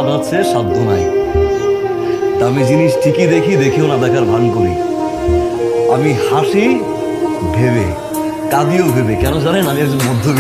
স্বাদ আছে সাধ্য নাই। দামি জিনিস ঠিকই দেখি, দেখেও না দেখার ভান করি। আমি হাসি ভেবে, কাঁদিও ভেবে। কেন জানেন? আমি একজন মধ্যবিত্ত